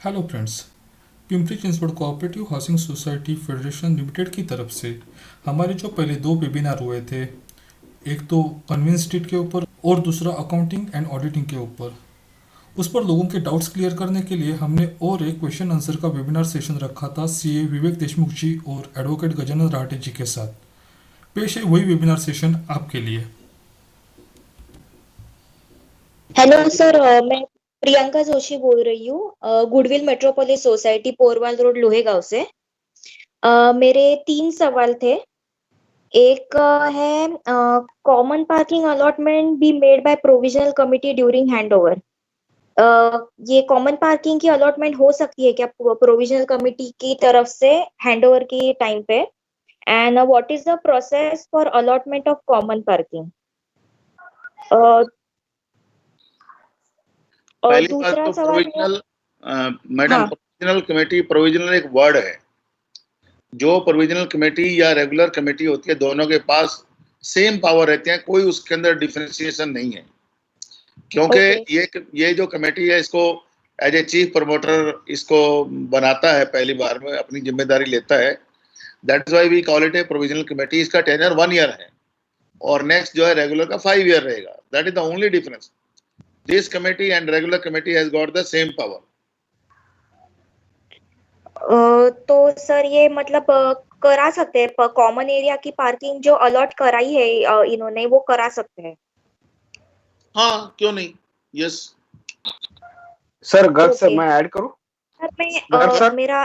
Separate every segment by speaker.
Speaker 1: Hello friends. Pimpri Chinchwad cooperative housing society federation limited की तरफ से हमारे जो पहले दो वेबिनार हुए थे, एक तो कन्वेंस स्ट्रीट के ऊपर और दूसरा अकाउंटिंग एंड ऑडिटिंग के ऊपर, उस पर लोगों के डाउट्स क्लियर करने के लिए हमने और एक क्वेश्चन आंसर का वेबिनार सेशन रखा था सीए विवेक देशमुख जी और एडवोकेट गजानन राहटे जी के साथ। पेश है वही वेबिनार सेशन आपके लिए।
Speaker 2: हेलो सर, मैं प्रियंका जोशी बोल रही हूँ goodwill metropolis society Porwal road Lohegaon से। मेरे तीन सवाल थे। एक है common parking allotment be made by provisional committee during handover. ये कॉमन पार्किंग की अलॉटमेंट हो सकती है क्या प्रोविजनल कमिटी की तरफ से हैंडओवर के टाइम पे? And what is the process for allotment of common parking? और
Speaker 3: पहली बात
Speaker 2: दूसरा
Speaker 3: तो
Speaker 2: सवाल है।
Speaker 3: प्रोविजनल, मैडम,
Speaker 2: हाँ।
Speaker 3: प्रोविजनल कमेटी, प्रोविजनल एक वर्ड है। जो प्रोविजनल कमेटी या रेगुलर कमेटी होती है, दोनों के पास सेम पावर रहते हैं, कोई उसके अंदर डिफरेंशिएशन नहीं है। क्योंकि
Speaker 2: ओके।
Speaker 3: ये जो कमेटी है, इसको एज ए चीफ प्रमोटर इसको बनाता है, पहली बार में अपनी जिम्मेदारी लेता है। That is why we call it a provisional committee. इसका टेन्योर 1 ईयर है और नेक्स्ट जो है रेगुलर का 5 ईयर रहेगा। That is the only difference. This committee and regular committee has got the same power.
Speaker 2: तो सर ये मतलब करा सकते हैं कॉमन एरिया की पार्किंग जो अलॉट कराई है इन्होंने, वो करा सकते हैं?
Speaker 3: हाँ, क्यों नहीं। Yes.
Speaker 4: Sir Garg sir,
Speaker 2: okay
Speaker 4: मैं ऐड करूं?
Speaker 2: सर। मैं
Speaker 4: गर्ग सर,
Speaker 2: मेरा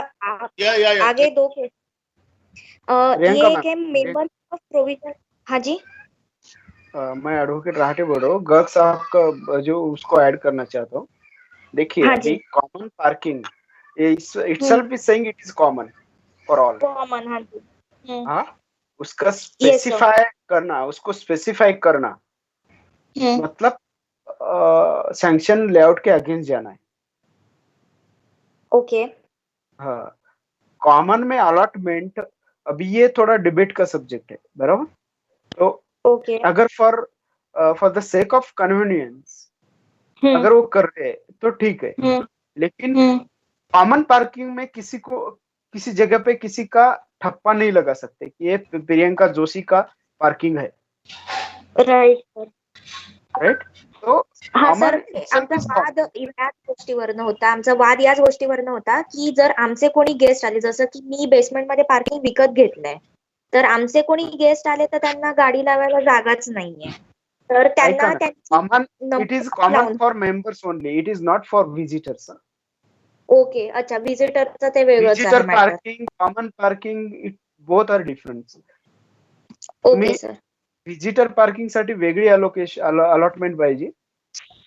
Speaker 3: या
Speaker 2: आगे दो
Speaker 4: प्रियंका
Speaker 2: ये
Speaker 4: मैम,
Speaker 2: के मेंबर ऑफ प्रोविजन। हाँ जी।
Speaker 4: मैं एडवोकेट राहटे बोल रहा हूँ। गर्ग साहब का जो उसको ऐड करना चाहता हूँ। देखिए,
Speaker 2: हाँ
Speaker 4: अभी
Speaker 2: जी।
Speaker 4: Common parking
Speaker 2: hmm.
Speaker 4: Itself is saying it is common for all.
Speaker 2: Common, हाँ जी।
Speaker 4: हाँ, उसका
Speaker 2: यस सर।
Speaker 4: स्पेसिफाई करना, उसको स्पेसिफाई करना
Speaker 2: हम्म।
Speaker 4: मतलब सैंक्शन लेआउट के अगेंस्ट जाना है।
Speaker 2: ओके।
Speaker 4: हाँ, कॉमन में अलॉटमेंट अभी ये थोड़ा डिबेट का सब्जेक्ट है, बराबर? तो
Speaker 2: ओके।
Speaker 4: अगर for the sake of convenience
Speaker 2: hmm.
Speaker 4: अगर वो कर रहे हैं तो ठीक है,
Speaker 2: हम्म।
Speaker 4: लेकिन
Speaker 2: हम्म।
Speaker 4: कॉमन पार्किंग में किसी को किसी जगह पे किसी का ठप्पा नहीं लगा सकते कि ये प्रियंका जोशी का पार्किंग है,
Speaker 2: राईट सर.
Speaker 4: राइट? तो
Speaker 2: हा सर,
Speaker 4: कॉमन इटसेल्फ
Speaker 2: आमचा
Speaker 4: इज
Speaker 2: वाद
Speaker 4: कॉमन.
Speaker 2: याच गोष्टीवरनं होता. आमचा वाद याच गोष्टीवरनं होता की जर आमचे कोणी गेस्ट आले, जसं की मी बेसमेंट मध्ये पार्किंग विकत घेतलंय, तर आमचे कोणी गेस्ट आले तर त्यांना गाडी लावायला जागाच नाहीये, तर
Speaker 4: ऐका
Speaker 2: त्यांना
Speaker 4: ना,
Speaker 2: त्यांची
Speaker 4: common it is
Speaker 2: number
Speaker 4: common
Speaker 2: लावून.
Speaker 4: For members only, it is not for visitors.
Speaker 2: Okay, अच्छा, व्हिजिटरचं ते वेगळंच आहे
Speaker 4: visitor
Speaker 2: matter.
Speaker 4: Parking, common parking, it both are different. तुम्ही
Speaker 2: ओके सर.
Speaker 4: विजिटर पार्किंग साठी वेगळी अलॉटमेंट पाहिजे.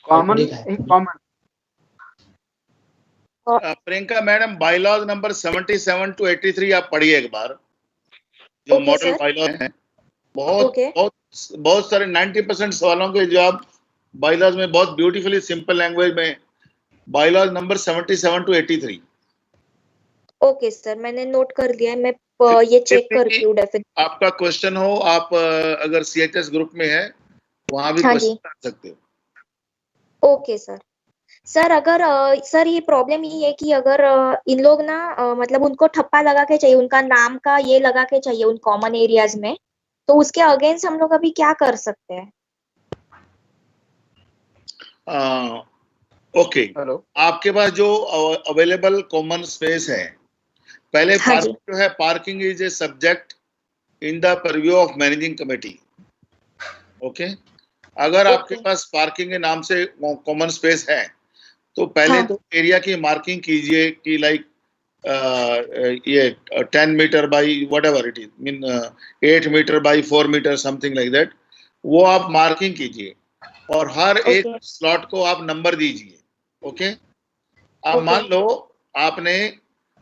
Speaker 4: कॉमन हे common.
Speaker 3: Priyanka madam, bylaws number 77 to 83 आप पढ़िए एक बार। जो
Speaker 2: ओके
Speaker 3: मॉडल
Speaker 2: सर.
Speaker 3: बाईलॉज हैं, बहुत
Speaker 2: ओके.
Speaker 3: बहुत बहुत सारे 90% सवालों के जवाब बाईलॉज में बहुत ब्यूटीफुली सिंपल लैंग्वेज में। Bylaws number 77 to 83।
Speaker 2: Okay sir, मैंने नोट कर लिया है. मैं ये
Speaker 3: फिर
Speaker 2: चेक
Speaker 3: भी
Speaker 2: करती हूँ डेफिनेटली.
Speaker 3: आपका क्वेश्चन हो, आप अगर सीएचएस ग्रुप में है, वहां भी
Speaker 2: हाँ जी.
Speaker 3: क्वेश्चन कर सकते हो।
Speaker 2: Okay sir. सर अगर सर ये प्रॉब्लम ये है कि अगर इन लोग ना मतलब उनको ठप्पा लगा के चाहिए, उनका नाम का ये लगा के चाहिए उन कॉमन एरियाज में, तो उसके अगेंस्ट हम लोग अभी क्या कर सकते हैं?
Speaker 3: ओके।
Speaker 4: हेलो.
Speaker 3: आपके पास जो अवेलेबल कॉमन स्पेस है, पहले
Speaker 2: हाँ जी.
Speaker 3: पार्किंग जो है, parking is a subject in the purview of managing committee. Okay. अगर आपके
Speaker 2: ओके.
Speaker 3: पास पार्किंग के नाम से कॉमन स्पेस है, तो पहले
Speaker 2: हाँ.
Speaker 3: तो एरिया की मार्किंग कीजिए कि लाइक ये 10 meter by whatever it is, mean 8 meter by 4 meter, something like that. वो आप मार्किंग कीजिए और हर एक
Speaker 2: ओके.
Speaker 3: स्लॉट को आप नंबर दीजिए। ओके। अब
Speaker 2: ओके.
Speaker 3: मान लो आपने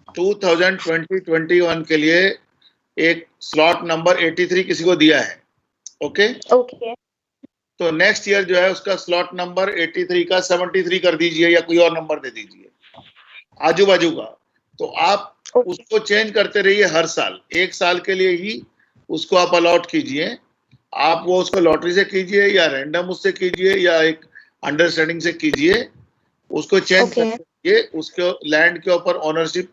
Speaker 3: 2020-21 के लिए एक स्लॉट नंबर 83 किसी को दिया है। ओके।
Speaker 2: ओके.
Speaker 3: तो नेक्स्ट ईयर जो है उसका स्लॉट नंबर 83 का 73 कर दीजिए या कोई और नंबर दे दीजिए आजू बाजू का। तो आप
Speaker 2: ओके.
Speaker 3: उसको चेंज करते रहिए हर साल, 1 साल के लिए ही उसको आप अलॉट कीजिए। आप वो उसको लॉटरी से कीजिए या रैंडम उससे कीजिए या एक अंडरस्टैंडिंग से कीजिए, उसको चेंज
Speaker 2: ओके.
Speaker 3: कर ये उसके लैंड के ऊपर ओनरशिप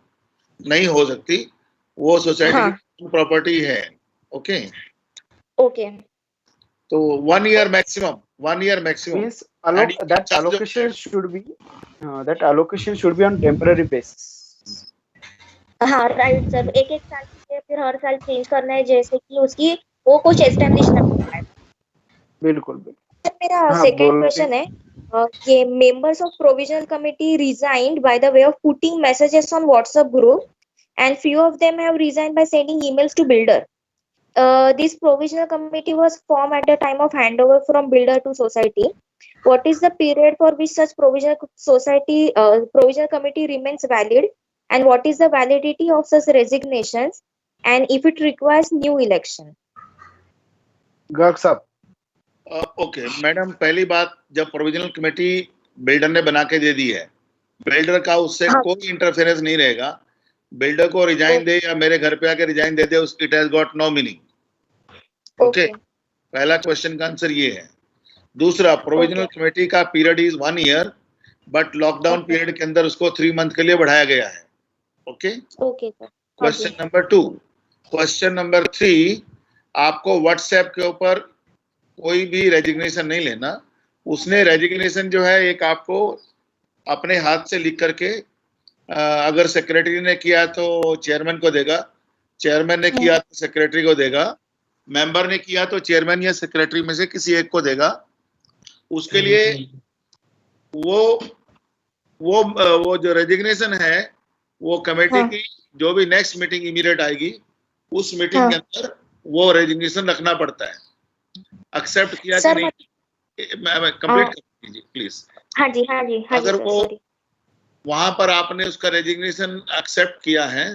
Speaker 3: नहीं हो सकती, वो सोसाइटी
Speaker 2: हाँ
Speaker 3: की प्रॉपर्टी है। ओके,
Speaker 2: ओके
Speaker 3: तो 1 year maximum, 1 year maximum.
Speaker 4: means
Speaker 3: and
Speaker 4: that allocation should be on temporary basis.
Speaker 2: हाँ राइट सर, एक एक साल के लिए फिर हर साल चेंज करना है, जैसे कि उसकी वो कुछ एस्टेब्लिश ना हो पाए।
Speaker 4: बिल्कुल बिल्कुल।
Speaker 2: सर मेरा
Speaker 4: हाँ,
Speaker 2: सेकंड
Speaker 4: बोलिए।
Speaker 2: क्वेश्चन है, ये members of provisional committee resigned by the way of putting messages on WhatsApp group and few of them have resigned by sending emails to builder. This provisional committee was formed at the time of handover from builder to society. What is the period for which such provisional committee remains valid, and what is the validity of such resignations, and if it requires new election?
Speaker 4: Garg साहब,
Speaker 3: okay madam, पहली बात, जब provisional committee builder ने बना के दे दी है, builder का उससे
Speaker 2: हाँ।
Speaker 3: कोई इंटरफेरेंस नहीं रहेगा। बिल्डर को रिजाइन दे या मेरे घर पे आके रिजाइन दे दे, it has got no meaning. Okay, पहला क्वेश्चन का आंसर ये है। दूसरा, प्रोविजनल कमेटी का period is 1 year, but lockdown period के अंदर उसको 3 month के लिए बढ़ाया गया है। Okay,
Speaker 2: okay sir.
Speaker 3: Question number 2। Question number 3, आपको व्हाट्सएप के ऊपर कोई भी रेजिग्नेशन नहीं लेना। उसने रेजिग्नेशन जो है एक आपको अपने हाथ से लिख करके, अगर सेक्रेटरी ने किया तो चेयरमैन को देगा, चेयरमैन ने किया तो सेक्रेटरी को देगा, मेंबर ने किया तो चेयरमैन या सेक्रेटरी में से किसी एक को देगा। उसके लिए वो जो रेजिग्नेशन है, वो कमेटी की जो भी नेक्स्ट मीटिंग इमीडिएट आएगी, उस मीटिंग के अंदर वो रेजिग्नेशन रखना पड़ता है। एक्सेप्ट किया कि नहीं, मैं कंप्लीट कर दीजिए प्लीज।
Speaker 2: हाँ जी हाँ जी हाँ जी
Speaker 3: अगर
Speaker 2: सर,
Speaker 3: वो
Speaker 2: sorry.
Speaker 3: वहां पर आपने उसका रेजिग्नेशन एक्सेप्ट किया है,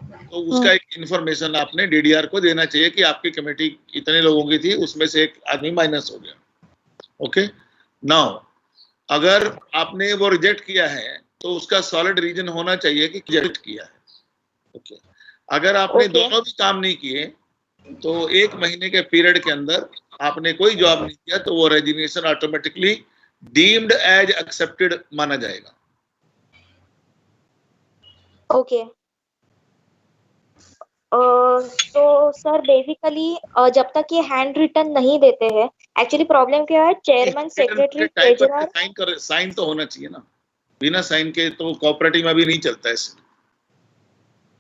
Speaker 3: तो उसका एक इंफॉर्मेशन आपने डीडीआर को देना चाहिए कि आपकी कमेटी इतने लोगों की थी, उसमें से एक आदमी माइनस हो गया। ओके, नाउ अगर आपने वो रिजेक्ट किया है तो उसका सॉलिड रीजन होना चाहिए कि रिजेक्ट किया है। ओके, अगर आपने दोनों भी काम नहीं किए तो 1 महीने के पीरियड के अंदर आपने कोई जॉब नहीं किया, तो वो resignation automatically deemed as accepted माना जाएगा।
Speaker 2: ओके, तो सर बेसिकली जब तक ये हैंड रिटन नहीं देते हैं, एक्चुअली प्रॉब्लम क्या है, चेयरमैन सेक्रेटरी ट्रेजरर
Speaker 3: साइन तो होना चाहिए ना, बिना साइन के तो कोऑपरेटिव में भी नहीं चलता है।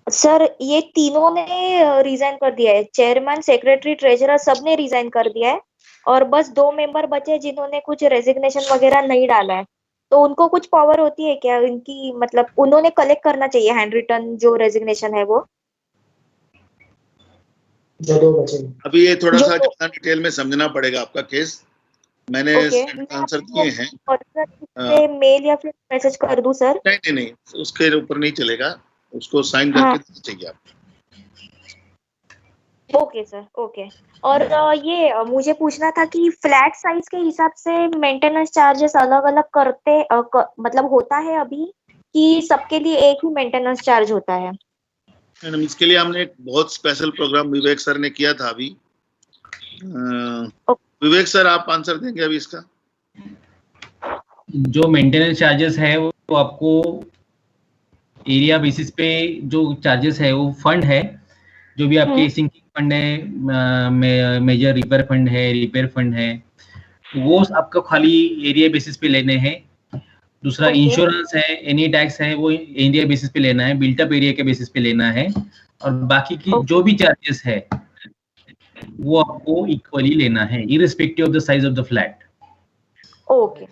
Speaker 2: सर ये तीनों ने रिजाइन कर दिया है, चेयरमैन सेक्रेटरी ट्रेजरर सबने रिजाइन कर दिया है, और बस 2 मेंबर बचे जिन्होंने कुछ रेजिग्नेशन वगैरह नहीं डाला है। तो उनको कुछ पावर होती है क्या इनकी, मतलब उन्होंने कलेक्ट करना चाहिए हैंड रिटन जो रेजिग्नेशन है वो?
Speaker 3: अभी ये थोड़ा सा ज्यादा डिटेल में समझना पड़ेगा आपका केस। मैंने आंसर दिए हैं।
Speaker 2: मेल या फिर मैसेज कर दूं सर?
Speaker 3: नहीं, उसके ऊपर नहीं चलेगा, उसको साइन करके देना चाहिए आप।
Speaker 2: Okay sir, okay. और ये मुझे पूछना था कि फ्लैट साइज के हिसाब से मेंटेनेंस चार्जेस अलग अलग करते मतलब होता है अभी, कि सबके लिए एक ही मेंटेनेंस चार्ज होता है?
Speaker 3: मैडम, इसके लिए हमने एक बहुत स्पेशल प्रोग्राम विवेक सर ने किया था अभी। विवेक सर, आप आंसर देंगे अभी इसका?
Speaker 5: जो मेंटेनेंस चार्जेस है वो आपको एरिया बेसिस पे जो चार्जेस है वो फंड है, जो भी आपके सिंकिंग फंड है, मेजर रिपेयर फंड है, रिपेयर फंड है, वो आपको खाली एरिया बेसिस पे लेने हैं। दूसरा इंश्योरेंस है, एनी टैक्स है, वो एरिया बेसिस पे लेना है, बिल्ट अप एरिया के बेसिस पे लेना है, और बाकी की जो भी चार्जेस है वो आपको इक्वली लेना है, irrespective of the size of the flat.
Speaker 2: Okay,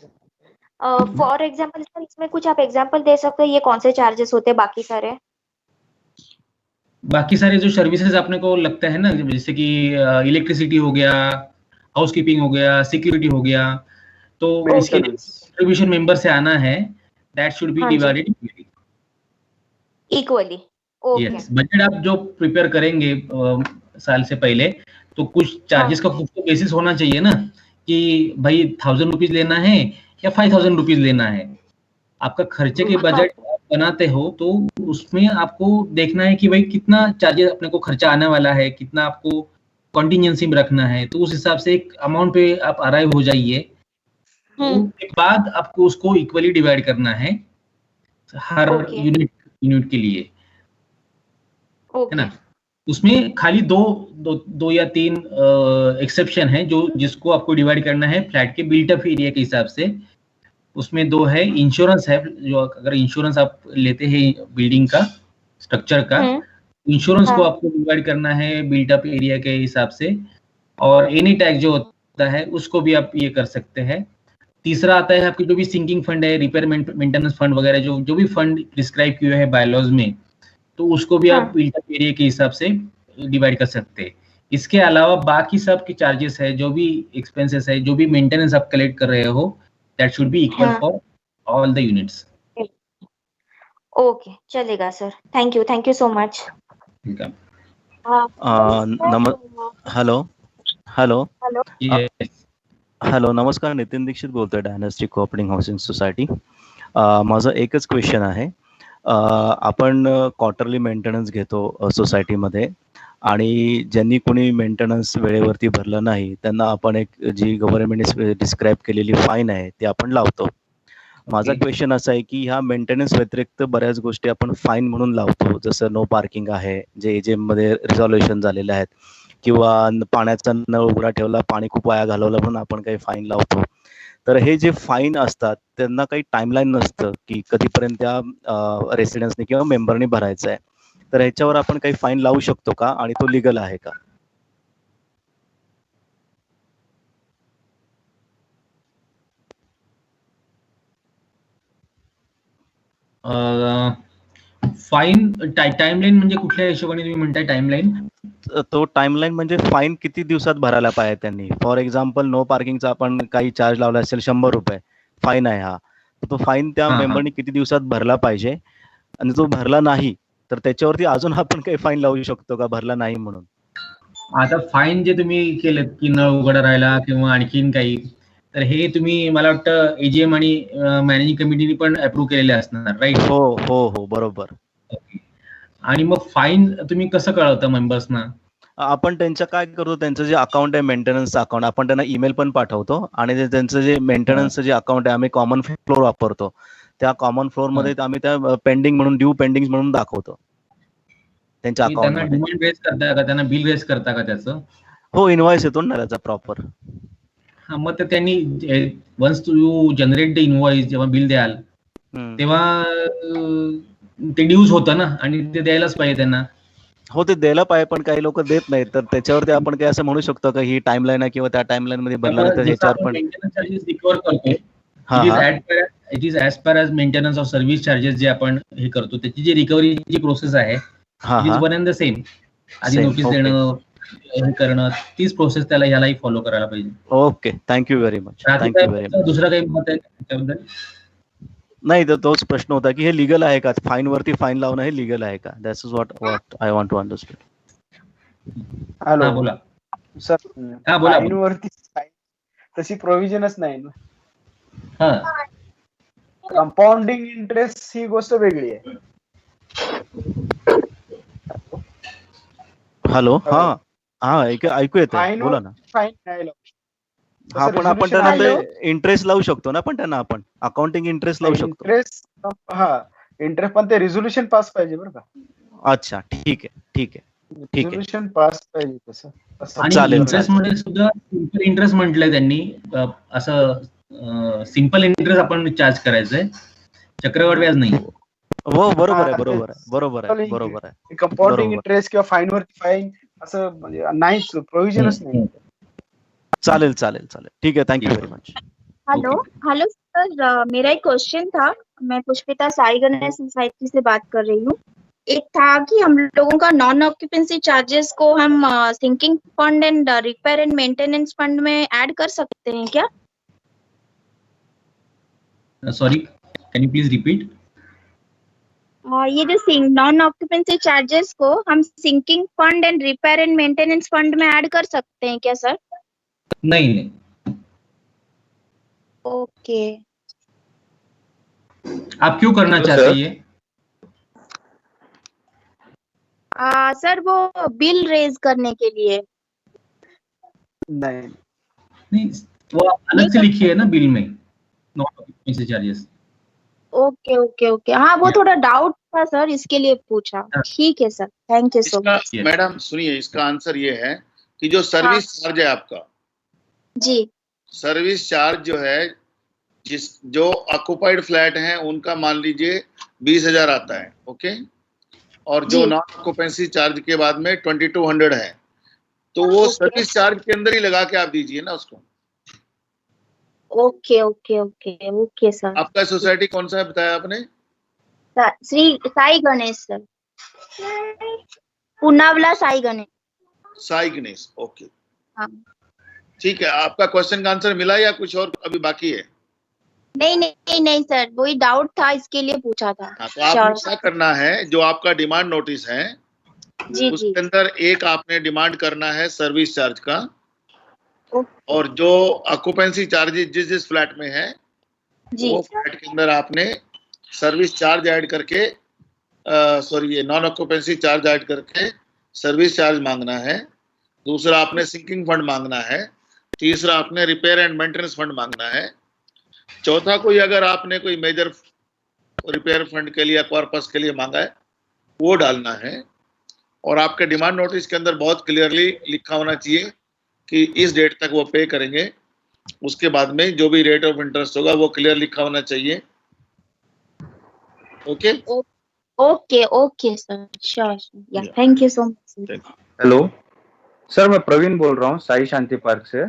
Speaker 2: for example sir इसमें कुछ आप एग्जांपल दे सकते हो, ये कौन से चार्जेस होते हैं बाकी सारे?
Speaker 5: बाकी सारे जो सर्विसेज आपने को लगता है ना, जैसे कि इलेक्ट्रिसिटी हो गया, हाउसकीपिंग हो गया, सिक्योरिटी हो गया, तो इसके लिए कंट्रीब्यूशन मेंबर से आना है, that should B divided
Speaker 2: equally.
Speaker 5: Yes, budget आप जो प्रिपेयर करेंगे साल से पहले, तो कुछ चार्जेस का कुछ तो बेसिस होना चाहिए ना, कि भाई 1000 रुपीज लेना है या 5000 रुपीज लेना है। आपका खर्चे के बजट बनाते हो तो उसमें आपको देखना है कि भाई कितना चार्जेस अपने को खर्चा आने वाला है, कितना आपको कॉन्टिजेंसी में रखना है, तो उस हिसाब से एक अमाउंट पे आप अराइव हो जाइए। उसके बाद आपको उसको इक्वली डिवाइड करना है, हर
Speaker 2: ओके
Speaker 5: यूनिट के लिए, है
Speaker 2: ओके
Speaker 5: ना। उसमें खाली दो या तीन एक्सेप्शन है जो जिसको आपको डिवाइड करना है फ्लैट के बिल्ट अप एरिया के हिसाब से। उसमें दो है, इंश्योरेंस है, जो अगर इंश्योरेंस आप लेते हैं बिल्डिंग का, स्ट्रक्चर का, इंश्योरेंस को
Speaker 2: हाँ
Speaker 5: आपको डिवाइड करना है बिल्ट अप एरिया के हिसाब से। और एनी टैक्स जो होता है उसको भी आप ये कर सकते हैं। तीसरा आता है आपके जो भी सिंकिंग फंड है, रिपेयर मेंटेनेंस फंड वगैरह, जो भी फंड डिस्क्राइब किए हैं बायलॉज में, तो उसको भी आप
Speaker 2: हाँ
Speaker 5: बिल्ट अप एरिया के हिसाब से डिवाइड कर सकते हैं। इसके अलावा बाकी सब के चार्जेस है, जो भी एक्सपेंसेस है, जो भी मेंटेनेंस आप कलेक्ट कर रहे हो, दैट शुड बी इक्वल
Speaker 2: हाँ
Speaker 5: for all the units.
Speaker 2: Okay चलेगा sir, thank you so much.
Speaker 5: ठीक है।
Speaker 6: Hello hello
Speaker 2: hello
Speaker 5: Yes.
Speaker 6: Hello नमस्कार, नितीन दीक्षित बोलतोय डायनेस्टी कोऑपरेटिंग हाऊसिंग सोसायटी. माझं एकच क्वेश्चन आहे. आपण क्वार्टरली मेंटेनन्स घेतो सोसायटीमध्ये, आणि ज्यांनी कोणी मेंटेनन्स वेळेवरती भरलं नाही त्यांना आपण एक जी गव्हर्नमेंटने डिस्क्राईब केलेली फाईन आहे ती आपण लावतो. माझा
Speaker 5: Okay.
Speaker 6: क्वेश्चन असा आहे की ह्या मेंटेनन्स व्यतिरिक्त बऱ्याच गोष्टी आपण फाईन म्हणून लावतो, जसं नो पार्किंग आहे, जे एजेम मध्ये रिझॉल्युशन झालेले आहेत, किंवा पाण्याचा नळ उघडा ठेवला, पाणी खूप वाया घालवलं म्हणून आपण काही फाईन लावतो. तर हे जे फाईन असतात त्यांना काही टाइमलाईन नसतं की कधीपर्यंत त्या रेसिडेंट्सनी किंवा मेंबरनी भरायचं आहे. तर ह्याच्यावर आपण काही फाईन लावू शकतो का, आणि तो लिगल आहे का?
Speaker 5: फाईन टाइमलाईन म्हणजे कुठल्या हिशोबाने तुम्ही म्हणताय टाइमलाईन?
Speaker 6: तो टाइमलाईन म्हणजे फाईन किती दिवसात भरायला पाहिजे त्यांनी. फॉर एक्झाम्पल नो पार्किंगचा आपण काही चार्ज लावला असेल, 100 रुपये फाईन आहे हा, तर तो फाईन त्या
Speaker 5: हा, हा.
Speaker 6: मेंबरनी किती दिवसात भरला पाहिजे, आणि जो भरला नाही तर त्याच्यावरती अजून आपण काही फाईन लावू शकतो का, भरला नाही म्हणून?
Speaker 5: आता फाईन जे तुम्ही केलं की नळ उघडा राहिला किंवा आणखीन काही, तर हे तुम्ही मला वाटतं एजीएम आणि मॅनेजिंग कमिटीने पण अप्रूव्ह केलेले असणार, राईट?
Speaker 6: हो हो हो बरोबर.
Speaker 5: आणि मग फाईन तुम्ही कसं कळवता मेंबर्सना?
Speaker 6: आपण त्यांच्या काय करतो, त्यांचं जे अकाउंट आहे मेंटेनन्सचं अकाउंट, आपण त्यांना ईमेल पण पाठवतो, आणि त्यांचं जे मेंटेनन्सचं जे अकाउंट आहे आम्ही कॉमन फ्लोर वापरतो, त्या कॉमन फ्लोअरमध्ये आम्ही त्या पेंडिंग म्हणून, ड्यू पेंडिंग म्हणून दाखवतो त्यांच्या
Speaker 5: तुम्ही त्यांना
Speaker 6: अकाउंटमध्ये.
Speaker 5: डिमांड रेज करता का, त्यांना बिल रेज करता का त्याचं?
Speaker 6: हो, इनवॉइस येतो ना त्याचा प्रॉपर.
Speaker 5: हा, मग तर त्यांनी once you generate the invoice, जेव्हा बिल द्याल तेव्हा ते ड्यूज होतं ना, आणि ते द्यायलाच पाहिजे त्यांना.
Speaker 6: हो, ते द्यायला पाहिजे, पण काही लोक देत नाहीत, तर त्याच्यावरती आपण काय असं म्हणू शकतो का ही टाइमलाईन आहे, किंवा त्या टाइमलाईन मध्ये भरला नाही तर
Speaker 5: जसं
Speaker 6: ह्याच्यावर
Speaker 5: आपण
Speaker 6: पण?
Speaker 5: मेंटेनन्स चार्जेस रिकव्हर करतो,
Speaker 6: हा हा
Speaker 5: it is as per as maintenance of service charges जे आपण हे करतो, त्याची जी रिकव्हरीची प्रोसेस आहे,
Speaker 6: हा
Speaker 5: इट इज
Speaker 6: हा
Speaker 5: वन अँड द सेम. आधी
Speaker 6: सेम.
Speaker 5: नोटीस
Speaker 6: ओके
Speaker 5: देणं, हे करणं, तीच प्रोसेस त्याला ह्यालाही फॉलो करायला पाहिजे.
Speaker 6: ओके, थँक्यू व्हेरी मच,
Speaker 5: रात्री
Speaker 6: थँक्यू
Speaker 5: काय
Speaker 6: व्हेरी मच.
Speaker 5: दुसरं काही मत आहे त्याबद्दल?
Speaker 6: नाही, तर तोच प्रश्न होता की हे लिगल आहे का, फाईन वरती फाईन लावणं हे लिगल आहे का? That's what I want to understand.
Speaker 5: हा,
Speaker 4: हॅलो
Speaker 5: बोला.
Speaker 4: सर,
Speaker 5: हा, बोला.
Speaker 4: फाईन वरती तशी प्रोव्हिजनच नाही ना.
Speaker 5: हा,
Speaker 4: कंपाऊंडिंग इंटरेस्ट ही गोष्ट वेगळी आहे.
Speaker 6: हॅलो, हा हा ऐकू येत आहे,
Speaker 4: फाईन
Speaker 6: बोला ना.
Speaker 4: फाईन नाही लावू शकत.
Speaker 6: हा,
Speaker 4: तसं
Speaker 6: पण आपण
Speaker 4: resolution
Speaker 6: त्यांना
Speaker 4: आहे.
Speaker 6: ते इंटरेस्ट लावू शकतो ना, पण त्यांना आपण अकाउंटिंग इंटरेस्ट लावू शकतो.
Speaker 4: इंटरेस्ट, इंटरेस्ट पण ते रिझोल्युशन पास पाहिजे बरं का.
Speaker 6: अच्छा, ठीक आहे, ठीक आहे, ठीक आहे.
Speaker 4: रिझोल्युशन पास पाहिजे तसं.
Speaker 5: आणि
Speaker 6: चालेल,
Speaker 5: इंटरेस्ट
Speaker 6: चालेल.
Speaker 5: मध्ये सुद्धा सिंपल इंटरेस्ट म्हटलंय त्यांनी, असं सिंपल इंटरेस्ट आपण चार्ज करायचंय, चक्रवाढ व्याज नाही.
Speaker 6: हो, बरोबर आहे, बरोबर आहे, बरोबर आहे, बरोबर आहे,
Speaker 4: कंपाऊंडिंग
Speaker 6: बरोबर.
Speaker 4: इंटरेस्ट किंवा फाईन वरती फाईन असं म्हणजे नाहीच, प्रोव्हिजनच नाही.
Speaker 6: चालेल, चालेल, चालेल, ठीक है, thank you very much.
Speaker 2: Hello hello sir, मेरा एक क्वेश्चन था। मैं पुष्पिता साई गणेश सोसाइटी से बात कर रही हूँ। एक था कि हम लोगों का नॉन ऑक्यूपेंसी चार्जेस को हम sinking fund and repair and maintenance fund में ऐड कर सकते हैं क्या?
Speaker 5: Sorry, can you please repeat?
Speaker 2: ये जो नॉन ऑक्यूपेंसी चार्जेस को हम sinking fund and repair and maintenance fund में ऐड कर सकते हैं क्या सर?
Speaker 5: नहीं नहीं,
Speaker 2: ओके
Speaker 5: आप क्यों करना चाहते हैं ये?
Speaker 2: सर वो बिल रेज करने के लिए।
Speaker 4: नाही.
Speaker 5: नहीं, वो अलग से लिखी है ना बिल में, non occupancy charges.
Speaker 2: Okay okay okay, हाँ वो थोड़ा डाउट था सर, इसके लिए पूछा। ठीक है सर, थैंक यू सो
Speaker 3: इसका
Speaker 2: मच।
Speaker 5: Yes.
Speaker 3: मैडम सुनिए, इसका आंसर ये है कि जो सर्विस चार्ज है आपका,
Speaker 2: जी
Speaker 3: सर्विस चार्ज जो है, जो ऑक्युपाइड फ्लैट हैं उनका मान लीजिए 20,000 आता है, ओके, और जो
Speaker 2: जी
Speaker 3: नॉन ऑक्युपेंसी चार्ज के बाद में 2200 है, तो वो
Speaker 2: ओके
Speaker 3: सर्विस चार्ज के अंदर ही लगा के आप दीजिए ना उसको।
Speaker 2: Okay okay okay okay sir.
Speaker 3: आपका सोसाइटी कौन सा है बताया आपने?
Speaker 2: श्री साई गणेश सर, पुनावला साई गणेश।
Speaker 3: साई गणेश, ओके,
Speaker 2: हाँ
Speaker 3: ठीक है। आपका क्वेश्चन का आंसर मिला या कुछ और अभी बाकी है?
Speaker 2: नहीं नहीं नहीं सर, वही डाउट था, इसके लिए पूछा था।
Speaker 3: हाँ, तो आपने
Speaker 2: श्योर
Speaker 3: क्या करना है, जो आपका डिमांड नोटिस है
Speaker 2: जी जी
Speaker 3: उसके अंदर एक आपने डिमांड करना है सर्विस चार्ज का,
Speaker 2: ओके
Speaker 3: और जो ऑक्युपेंसी चार्जेस जिस जिस फ्लैट में है
Speaker 2: जी
Speaker 3: वो फ्लैट के अंदर आपने सर्विस चार्ज ऐड करके, सॉरी, ये नॉन ऑक्युपेंसी चार्ज ऐड करके सर्विस चार्ज मांगना है। दूसरा आपने सिंकिंग फंड मांगना है। तीसरा आपने रिपेयर एंड मेंटेनेंस फंड मांगना है। चौथा कोई अगर आपने कोई मेजर रिपेयर फंड के लिए, पर्पस के लिए मांगा है, वो डालना है। और आपके डिमांड नोटिस के अंदर बहुत क्लियरली लिखा होना चाहिए कि इस डेट तक वो पे करेंगे। उसके बाद में जो भी रेट ऑफ इंटरेस्ट होगा वो क्लियर लिखा होना चाहिए। Okay,
Speaker 2: okay okay sir, sure या
Speaker 3: Yeah.
Speaker 2: Thank you so much.
Speaker 7: Hello sir, मैं प्रवीण बोल रहा हूँ साई शांति पार्क से।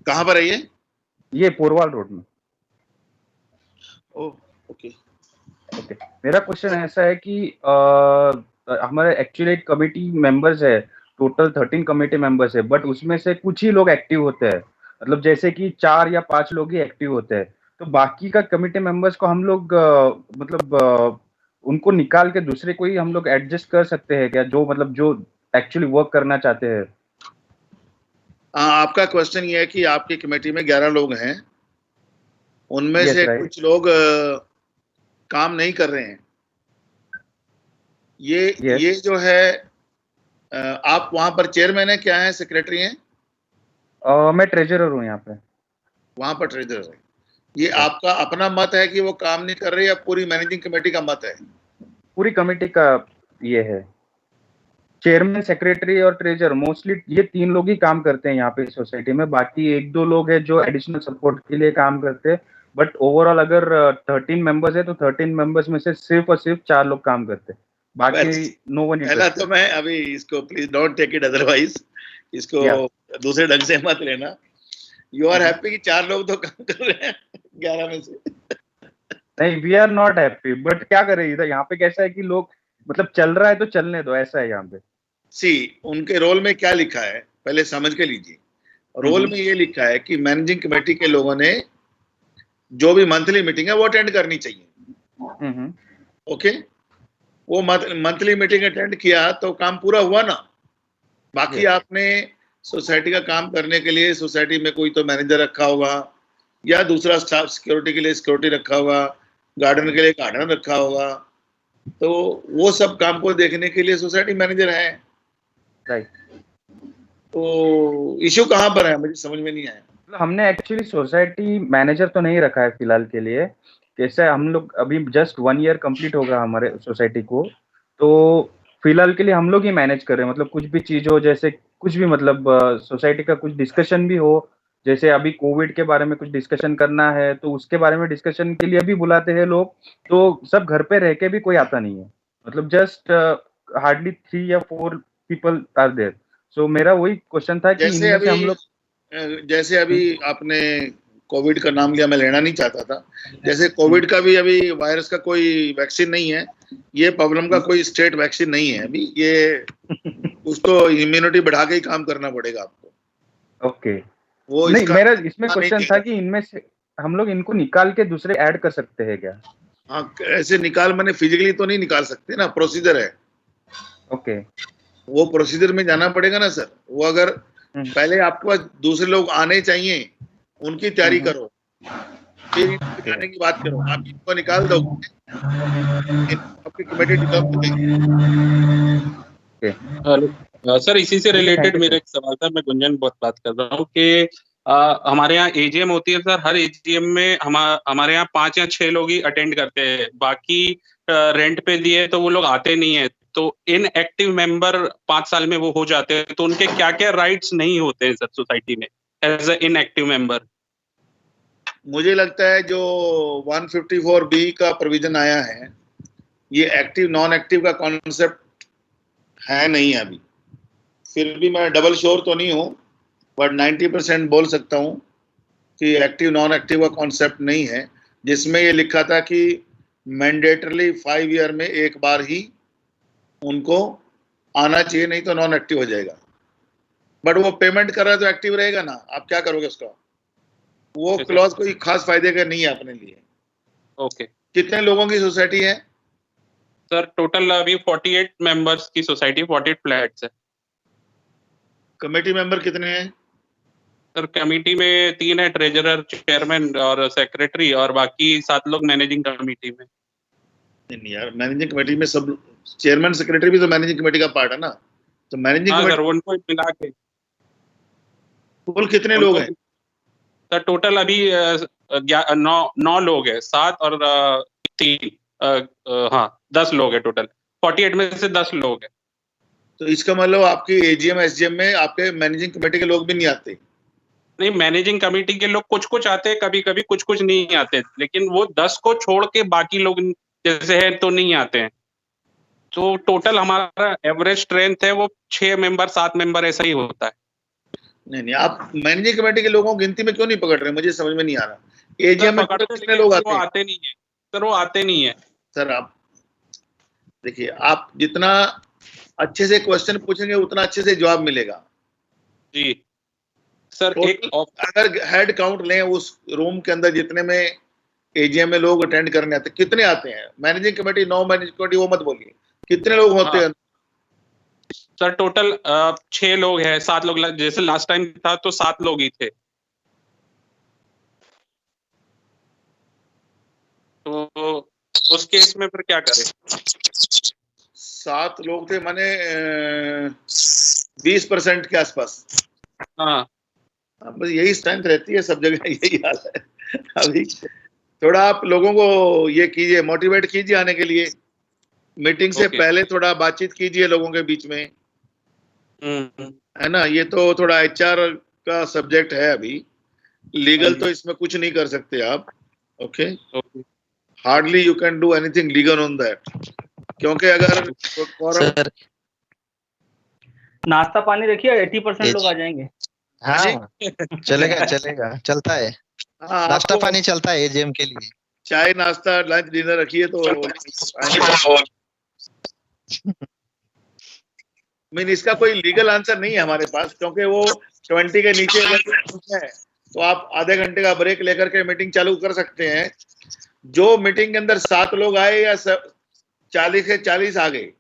Speaker 3: कहाँ पर है
Speaker 7: ये पोरवाल रोड में।
Speaker 3: ओके,
Speaker 7: ओके, मेरा क्वेश्चन ऐसा है कि हमारे एक्चुअली एक कमेटी मेंबर्स है, टोटल 13 कमेटी मेंबर्स है, बट उसमें से कुछ ही लोग एक्टिव होते हैं, मतलब जैसे कि 4 या 5 लोग ही एक्टिव होते हैं। तो बाकी का कमेटी मेंबर्स को हम लोग उनको निकाल के दूसरे कोई हम लोग एडजस्ट कर सकते हैं क्या, जो मतलब जो एक्चुअली वर्क करना चाहते हैं?
Speaker 3: आपका क्वेश्चन ये है कि आपकी कमेटी में 11 लोग हैं, उनमें
Speaker 7: Yes,
Speaker 3: से
Speaker 7: right.
Speaker 3: कुछ लोग काम नहीं कर रहे हैं।
Speaker 7: Yes.
Speaker 3: ये जो है, आप वहां पर चेयरमैन है, क्या है, सेक्रेटरी हैं?
Speaker 7: मैं ट्रेजरर हूँ यहाँ पे।
Speaker 3: वहां पर ट्रेजरर है। ये
Speaker 7: Yes.
Speaker 3: आपका अपना मत है कि वो काम नहीं कर रहे, या पूरी मैनेजिंग कमेटी का मत है?
Speaker 7: पूरी कमेटी का ये है, चेयरमैन, सेक्रेटरी और ट्रेजर, मोस्टली ये 3 लोग ही काम करते हैं यहाँ पे सोसाइटी में। बाकी 1-2 लोग हैं जो एडिशनल सपोर्ट के लिए काम करते हैं, बट ओवरऑल अगर 13 मेंबर्स है तो 13 मेंबर्स में से सिर्फ और सिर्फ 4 लोग काम करते हैं, बाकी नो वन
Speaker 3: पहला तो मैं अभी इसको, please don't take it otherwise, इसको दूसरे ढंग से मत लेना। यू आर हैप्पी कि 4 लोग तो काम कर रहे हैं 11 में से?
Speaker 7: नहीं, we are not happy, but क्या करें, इधर यहाँ पे कैसा है कि लोग मतलब चल रहा है तो चलने दो, ऐसा है यहाँ पे।
Speaker 3: सी, उनके रोल में क्या लिखा है पहले समझ के लीजिए। रोल में ये लिखा है कि मैनेजिंग कमेटी के लोगों ने जो भी मंथली मीटिंग है वो अटेंड करनी चाहिए। ओके, वो मंथली मीटिंग अटेंड किया तो काम पूरा हुआ ना। बाकी आपने सोसाइटी का काम करने के लिए सोसाइटी में कोई तो मैनेजर रखा होगा, या दूसरा स्टाफ सिक्योरिटी के लिए सिक्योरिटी रखा होगा, गार्डन के लिए गार्डन रखा होगा। तो वो सब काम को देखने के लिए सोसाइटी मैनेजर है।
Speaker 7: राइट।
Speaker 3: तो इश्यू कहाँ पर है, मुझे समझ में नहीं आया।
Speaker 7: हमने एक्चुअली सोसाइटी मैनेजर तो नहीं रखा है फिलहाल के लिए। कैसे हम लोग अभी जस्ट 1 ईयर कंप्लीट होगा हमारे सोसाइटी को, तो फिलहाल के लिए हम लोग ही मैनेज कर रहे हैं। मतलब कुछ भी चीज हो, जैसे कुछ भी मतलब सोसाइटी का कुछ डिस्कशन भी हो, जैसे अभी कोविड के बारे में कुछ डिस्कशन करना है तो उसके बारे में डिस्कशन के लिए भी बुलाते हैं लोग। तो सब घर पे रह के भी कोई आता नहीं है, मतलब जस्ट हार्डली 3 या 4 पीपल आर देयर। सो मेरा वही क्वेश्चन था कि इनमें से हम लोग,
Speaker 3: जैसे अभी आपने कोविड का नाम लिया, मैं लेना नहीं चाहता था। जैसे कोविड का भी अभी वायरस का कोई वैक्सीन नहीं है, ये प्रॉब्लम का कोई स्टेट वैक्सीन नहीं है अभी। ये उसको इम्यूनिटी बढ़ा के ही काम करना पड़ेगा आपको।
Speaker 7: ओके।
Speaker 3: वो
Speaker 7: नहीं,
Speaker 3: इसका
Speaker 7: मेरा इसमें
Speaker 3: नहीं
Speaker 7: क्वेश्चन था कि इनमें से हम लोग इनको निकाल के दूसरे ऐड कर सकते हैं क्या?
Speaker 3: हाँ, ऐसे निकाल, मैंने फिजिकली तो नहीं निकाल सकते ना, प्रोसीजर है।
Speaker 7: ओके।
Speaker 3: वो प्रोसीजर में जाना पड़ेगा ना सर। वो अगर पहले आपके पास दूसरे लोग आने चाहिए, उनकी तैयारी करो, फिर निकालने की बात करो। आप इनको निकाल दो, आपकी कमेटी डिस्टर्ब हो जाएगी।
Speaker 8: हेलो सर, इसी से
Speaker 7: Thank
Speaker 8: रिलेटेड
Speaker 7: you,
Speaker 8: मेरा
Speaker 7: sir.
Speaker 8: एक सवाल था। मैं गुंजन बात कर रहा हूँ कि हमारे यहाँ एजीएम होती है सर, हर एजीएम में हमारे यहाँ 5 या 6 लोग ही अटेंड करते हैं, बाकी रेंट पे दिए तो वो लोग आते नहीं है। तो इनएक्टिव मेंबर 5 साल में वो हो जाते हैं, तो उनके क्या क्या राइट्स नहीं होते हैं सर सोसाइटी में एज अ इनएक्टिव मेंबर?
Speaker 3: मुझे लगता है जो 154B का प्रोविजन आया है, ये एक्टिव नॉन एक्टिव का कॉन्सेप्ट है नहीं अभी। फिर भी मैं डबल श्योर तो नहीं हूँ, बट 90% बोल सकता हूँ कि एक्टिव नॉन एक्टिव का कॉन्सेप्ट नहीं है, जिसमें ये लिखा था कि मैंडेटरली 5 ईयर में एक बार ही उनको आना चाहिए, नहीं तो नॉन एक्टिव हो जाएगा। बट वो पेमेंट कर रहा है तो एक्टिव रहेगा ना, आप क्या करोगे उसका? वो क्लॉज कोई खास फायदे का नहीं है अपने लिए।
Speaker 8: ओके
Speaker 3: कितने लोगों की सोसाइटी है
Speaker 8: सर? टोटल अभी 48 मेंबर्स की सोसाइटी, 48 फ्लैट्स है
Speaker 3: कमेटी मेंबर कितने हैं?
Speaker 8: सर। कमेटी में 3 है, ट्रेजरर, चेयरमैन और सेक्रेटरी, और बाकी 7 लोग मैनेजिंग कमेटी में।
Speaker 3: नहीं यार, मैनेजिंग कमेटी में सब चेयरमैन सेक्रेटरी भी तो मैनेजिंग कमेटी का पार्ट है ना, तो मैनेजिंग
Speaker 8: हाँ सर,
Speaker 3: कमेटी
Speaker 8: उनको मिला के
Speaker 3: कुल कितने लोग हैं?
Speaker 8: सर टोटल अभी 9 लोग हैं, 7 और 3, हाँ 10 लोग हैं टोटल। 48 में से 10 लोग हैं।
Speaker 3: तो इसका मतलब आपकी एजीएम एसजीएम में आपके मैनेजिंग कमेटी के लोग भी नहीं आते?
Speaker 8: नहीं, मैनेजिंग कमेटी के लोग कुछ कुछ आते हैं, कभी कभी कुछ कुछ नहीं आते, लेकिन वो 10 को छोड़ के बाकी लोग जैसे है तो नहीं आते हैं। तो टोटल हमारा एवरेज स्ट्रेंथ है वो 6 मेंबर 7 मेंबर ऐसा ही होता है।
Speaker 3: नहीं, आप मैनेजिंग कमेटी के लोगों की गिनती में क्यों नहीं पकड़ रहे? मुझे समझ में नहीं आ रहा। एजीएम में
Speaker 8: पकड़ते
Speaker 3: कितने लोग आते
Speaker 8: वो
Speaker 3: हैं?
Speaker 8: आते नहीं है सर, वो आते नहीं है।
Speaker 3: सर आप देखिए, आप जितना अच्छे से क्वेश्चन पूछेंगे उतना अच्छे से जवाब मिलेगा
Speaker 8: जी सर। एक
Speaker 3: अगर हेड काउंट लें उस रूम के अंदर जितने में एजीएम में लोग अटेंड करने आते, कितने आते हैं? मैनेजिंग कमेटी 9 मैनेजिंग कमेटी वो मत बोलिए, कितने लोग होते हैं?
Speaker 8: सर टोटल 6 लोग हैं, 7 लोग, जैसे लास्ट टाइम था तो 7 लोग ही थे। तो उस केस में फिर क्या करें?
Speaker 3: 7 लोग थे माने 20% के आसपास।
Speaker 8: हाँ
Speaker 3: बस यही स्ट्रेंथ रहती है सब जगह, यही हाल है। अभी थोड़ा आप लोगों को ये कीजिए, मोटिवेट कीजिए आने के लिए। मीटिंग से पहले थोड़ा बातचीत कीजिए लोगों के बीच में, है ना। ये तो थोड़ा एचआर का सब्जेक्ट है अभी, लीगल तो इसमें कुछ नहीं कर सकते आप। Okay, hardly you can do anything legal on that, क्योंकि अगर
Speaker 9: सर
Speaker 10: नाश्ता पानी रखिए, 80% लोग आ जाएंगे।
Speaker 9: हाँ चलेगा चलेगा, चलता है।
Speaker 3: हाँ,
Speaker 9: नाश्ता पानी चलता है एजीएम के लिए।
Speaker 3: चाय नाश्ता लंच डिनर रखिए तो मीन इसका कोई लीगल आंसर नहीं है हमारे पास, क्योंकि वो 20 के नीचे अगर है तो आप आधे घंटे का ब्रेक लेकर के मीटिंग चालू कर सकते हैं। जो मीटिंग के अंदर 7 लोग आए या 40 से 40 आ गए,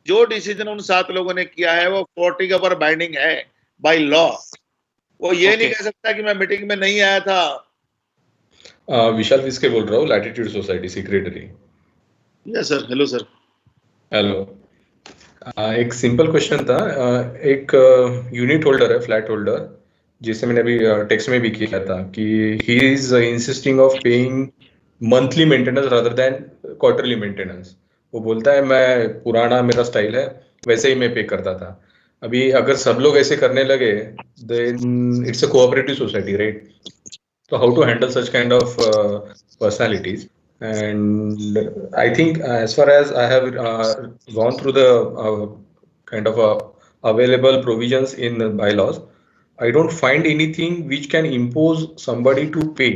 Speaker 3: जो डिसीजन उन 7 लोगों ने किया है वो 40 के ऊपर बाइंडिंग है बाय लॉ। वो ये नहीं कह सकता कि मैं मीटिंग में नहीं आया था।
Speaker 11: विशाल विस्के बोल रहा हूँ, latitude society secretary.
Speaker 3: Yes sir, hello sir.
Speaker 11: Hello, एक सिंपल क्वेश्चन था। एक यूनिट होल्डर है, फ्लैट होल्डर, जिसे मैंने अभी टेक्स्ट में भी किया था कि he is insisting of paying monthly maintenance rather than quarterly maintenance. वो बोलता है मैं पुराना मेरा स्टाइल है वैसे ही मैं पे करता था। अभी अगर सब लोग ऐसे करने लगे then it's a cooperative society, right? So how to handle such kind of personalities? And I think as far as I have gone through the kind of available provisions in the bylaws, I don't find anything which can impose somebody to pay,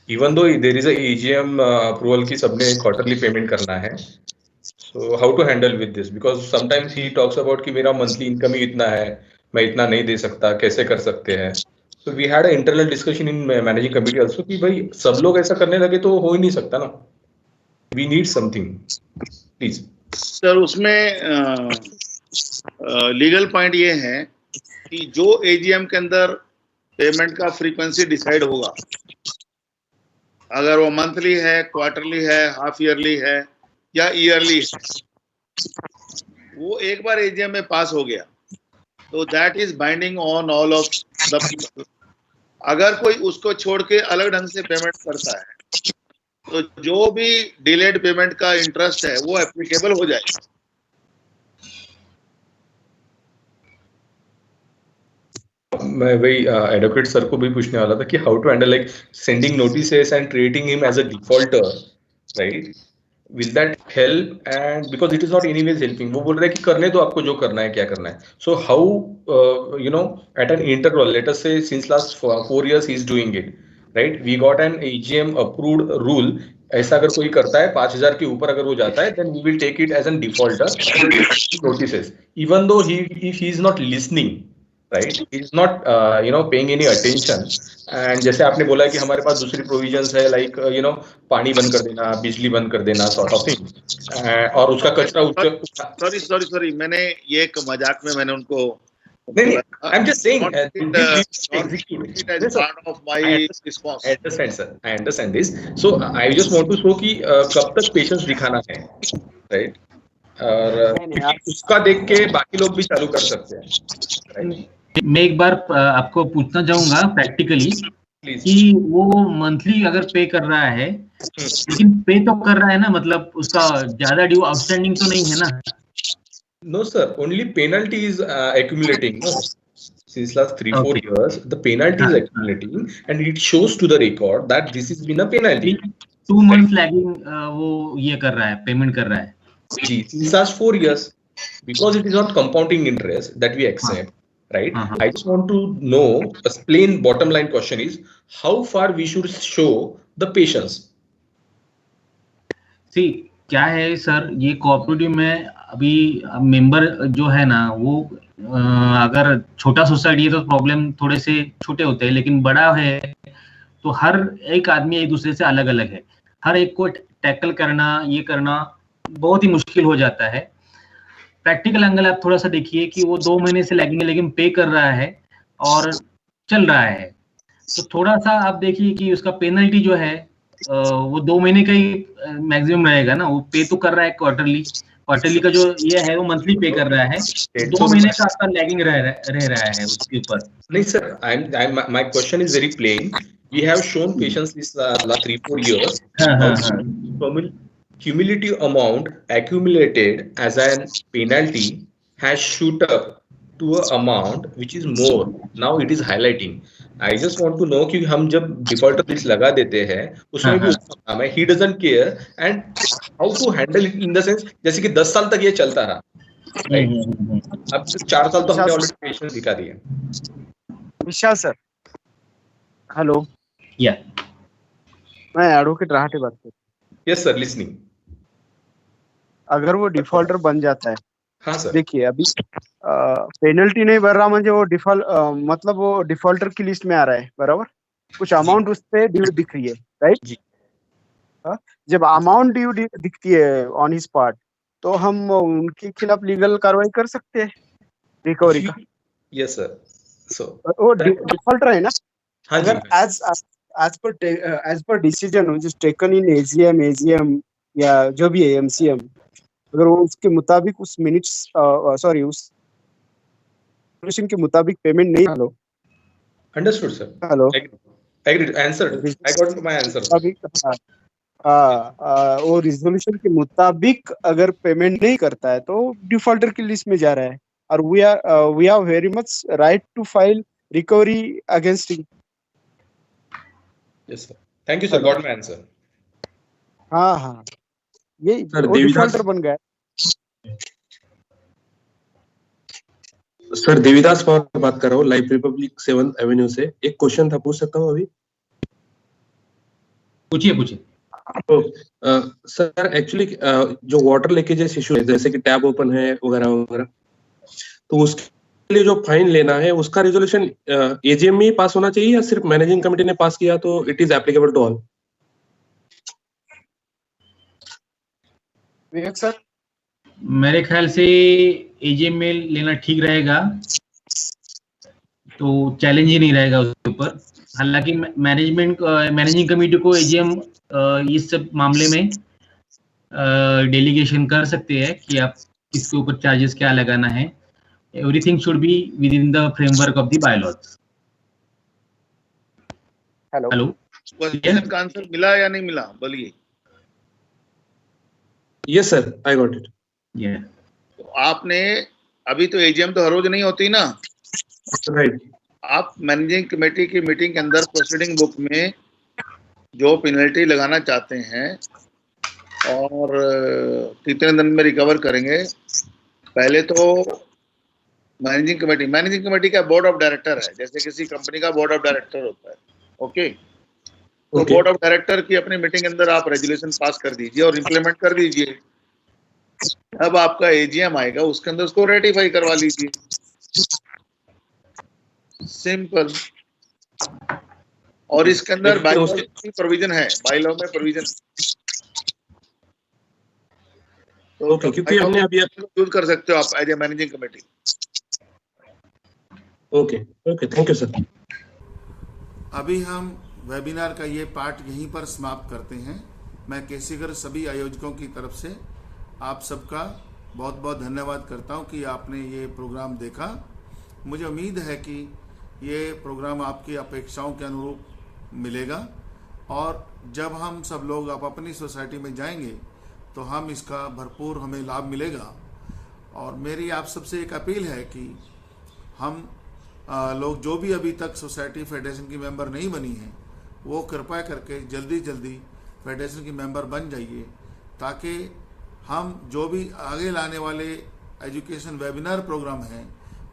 Speaker 11: even though there is a AGM approval ki sabne quarterly payment karna hai. So how to handle with this? Because sometimes he talks about कि मेरा monthly income ही इतना है, मैं इतना नहीं दे सकता, कैसे कर सकते हैं? So we had an internal discussion in managing committee also कि भाई सब लोग ऐसा करने लगे तो हो ही नहीं सकता ना. We need something, please.
Speaker 3: Sir उसमें लीगल पॉइंट ये है कि जो एजीएम के अंदर पेमेंट का फ्रीक्वेंसी डिसाइड होगा, अगर वो मंथली है, क्वार्टरली है, हाफ ईयरली है या ईयरली है, वो एक बार एजीएम में पास हो गया तो that is binding on all of the people. अगर कोई उसको छोड़ के अलग ढंग से पेमेंट करता है तो जो भी डिलेड पेमेंट का इंटरेस्ट है वो एप्लीकेबल हो जाएगा।
Speaker 11: मैं वही एडवोकेट सर को भी पूछने वाला था कि how to handle like sending notices and creating him as a defaulter, right? Will that help? And because it is not anyways helping, वो बोल रहे हैं कि करने दो, आपको जो करना है, क्या करना है। So how you know at an interval, let us say since last 4 years he is doing it, right? We got an AGM approved rule, ऐसा अगर कोई करता है 5,000 के ऊपर अगर वो जाता है, then we will take it as an defaulter notices, even though he is not listening, right? He is not paying any attention. And जैसे आपने बोला कि हमारे पास दूसरी प्रोविजंस है, लाइक पानी बंद कर देना, बिजली बंद कर देना, सॉर्ट ऑफ थिंग, और उसका कचरा
Speaker 3: सॉरी, मैंने ये एक मजाक में मैंने उनको
Speaker 11: नहीं, I am just saying
Speaker 3: I
Speaker 11: understand this. So I just want to show कि कब तक पेशेंस दिखाना है, राइट? और उसका देख के बाकी लोग भी चालू कर सकते हैं, राइट?
Speaker 5: मैं एक बार आपको पूछना चाहूंगा प्रैक्टिकली कि वो मंथली अगर पे कर रहा है, लेकिन पे तो कर रहा है ना, मतलब उसका ज्यादा ड्यू आउटस्टैंडिंग तो नहीं है ना?
Speaker 11: No, sir. Only penalty is accumulating. No? Since last 3-4 years, the penalty is accumulating, and it shows to the record that this has been a penalty.
Speaker 5: 2 months lagging वो ये कर रहा है, पेमेंट कर रहा है।
Speaker 11: जी, since last 4 years, because it is not compounding interest that we accept, right? I just want to know, a plain bottom line question is, how far we should show the patience?
Speaker 5: See, क्या है sir, ये cooperative में अभी member जो है ना, वो अगर छोटा सोसाइटी है तो प्रॉब्लम थोड़े से छोटे होते हैं, लेकिन बड़ा है तो हर एक आदमी एक दूसरे से अलग अलग है, हर एक को टैकल करना, ये करना बहुत ही मुश्किल हो जाता है। प्रैक्टिकल एंगल आप थोड़ा सा देखिए कि वो 2 महीने से लैगिंग है, लेकिन पे कर रहा है और चल रहा है, तो थोड़ा सा आप देखिए कि उसका पेनल्टी जो है वो 2 महीने का ही मैक्सिमम रहेगा ना। वो पे तो कर रहा है क्वार्टरली का जो ये है वो मंथली पे कर रहा है, 2 महीने का आपका लैगिंग रह रहा है उसके ऊपर।
Speaker 11: नहीं sir, my question is very plain. We have shown patience this last 3-4 years. Cumulative amount accumulated as an penalty has shoot up to a amount which is more. Now it is highlighting. I just want to know कि हम जब defaulter list लगा देते हैं उसमें भी उसका नाम है, he doesn't care, and how to handle it in the sense जैसे कि 10 साल तक ये चलता रहा, right? अब 4 साल तो हमने ऑलरेडी पेशेंस दिखा दिया।
Speaker 4: विशाल सर, हेलो,
Speaker 5: या
Speaker 4: मैं एडवोकेट राहटे बात कर रहा हूं।
Speaker 11: Yes sir, listening.
Speaker 4: अगर वो डिफॉल्टर बन जाता है,
Speaker 11: हाँ सर,
Speaker 4: देखिए अभी पेनल्टी नहीं भर रहा, म्हणजे वो मतलब वो डिफॉल्टर की लिस्ट में आ रहा है, बराबर? कुछ अमाउंट उस पे ड्यू दिख रही है, राइट?
Speaker 11: जी।
Speaker 4: जब अमाउंट ड्यू दिखती है ऑन हिज पार्ट, तो हम उनके खिलाफ लीगल कार्रवाई कर सकते हैं रिकवरी का।
Speaker 11: Yes sir. सो
Speaker 4: वो डिफॉल्टर है ना,
Speaker 11: हाँ
Speaker 4: अगर as per decision which is taken in AGM या जो भी है एमसीएम, अगर वो उसके मुताबिक उस मिनट्स उस रेजोल्यूशन के मुताबिक पेमेंट नहीं, hello,
Speaker 11: understood sir,
Speaker 4: hello,
Speaker 11: agreed, answered, I got my answer.
Speaker 4: वो रिजोल्यूशन के मुताबिक अगर पेमेंट नहीं करता है तो डिफॉल्टर की लिस्ट में जा रहा है, और we have very much right to file recovery against him.
Speaker 11: Yes sir, thank you sir, got my answer.
Speaker 4: हाँ, ये डिफॉल्टर बन गया।
Speaker 12: सर देवीदास पवार बात कर रहा हूँ, लाइफ रिपब्लिक 7th एवेन्यू से। एक क्वेश्चन था, पूछ सकता हूँ अभी?
Speaker 5: पूछिए।
Speaker 12: तो सर एक्चुअली जो वाटर लीकेजेस इशू है, जैसे कि टैप ओपन है वगैरह वगैरह, तो उसके लिए जो फाइन लेना है उसका रेजोल्यूशन एजीएम में ही पास होना चाहिए या सिर्फ मैनेजिंग कमेटी ने पास किया तो it is applicable to all?
Speaker 4: Vivek sir,
Speaker 5: मेरे ख्याल से एजीएम में लेना ठीक रहेगा, तो चैलेंज ही नहीं रहेगा उसके ऊपर। हालांकि मैनेजिंग कमेटी को एजीएम इस सब मामले में डेलीगेशन कर सकते हैं कि आप इसके ऊपर चार्जेस क्या लगाना है। Everything should be with in the framework of the bylaws.
Speaker 7: Hello
Speaker 5: hello
Speaker 3: question का आंसर मिला या नहीं मिला, बोलिए।
Speaker 12: Yes sir, I got it.
Speaker 5: ये
Speaker 3: तो आपने अभी तो एजीएम तो हर रोज नहीं होती ना,
Speaker 12: राइट।
Speaker 3: आप मैनेजिंग कमेटी की मीटिंग के अंदर प्रोसीडिंग बुक में जो पेनल्टी लगाना चाहते हैं और कितने दिन में रिकवर करेंगे, पहले तो मैनेजिंग कमेटी का बोर्ड ऑफ डायरेक्टर है, जैसे किसी कंपनी का बोर्ड ऑफ डायरेक्टर होता है, ओके। तो
Speaker 12: ओके
Speaker 3: बोर्ड ऑफ डायरेक्टर की अपनी मीटिंग के अंदर आप रेजोल्यूशन पास कर दीजिए और इम्प्लीमेंट कर दीजिए। अब आपका एजीएम आएगा, उसके अंदर उसको रेटिफाई करवा लीजिए, सिंपल। और इसके अंदर
Speaker 12: लेकिन
Speaker 3: बाईलॉ
Speaker 12: उसके
Speaker 3: में प्रोविजन है, बाईलॉ में प्रोविजन, तो
Speaker 12: ओके, क्योंकि हमने अभी
Speaker 3: यूज कर सकते हो आप as a managing committee.
Speaker 12: Okay okay, thank you sir.
Speaker 13: अभी हम वेबिनार का ये पार्ट यहीं पर समाप्त करते हैं। मैं केसीगर सभी आयोजकों की तरफ से आप सबका बहुत बहुत धन्यवाद करता हूं कि आपने ये प्रोग्राम देखा। मुझे उम्मीद है कि ये प्रोग्राम आपकी अपेक्षाओं के अनुरूप मिलेगा और जब हम सब लोग आप अपनी सोसाइटी में जाएंगे तो हम इसका भरपूर हमें लाभ मिलेगा। और मेरी आप सबसे एक अपील है कि हम लोग जो भी अभी तक सोसाइटी फेडरेशन की मेंबर नहीं बनी हैं, वो कृपया करके जल्दी जल्दी फेडरेशन की मेंबर बन जाइए, ताकि हम जो भी आगे लाने वाले एजुकेशन वेबिनार प्रोग्राम हैं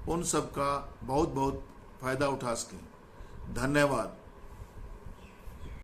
Speaker 13: उन सब का बहुत बहुत फ़ायदा उठा सकें। धन्यवाद।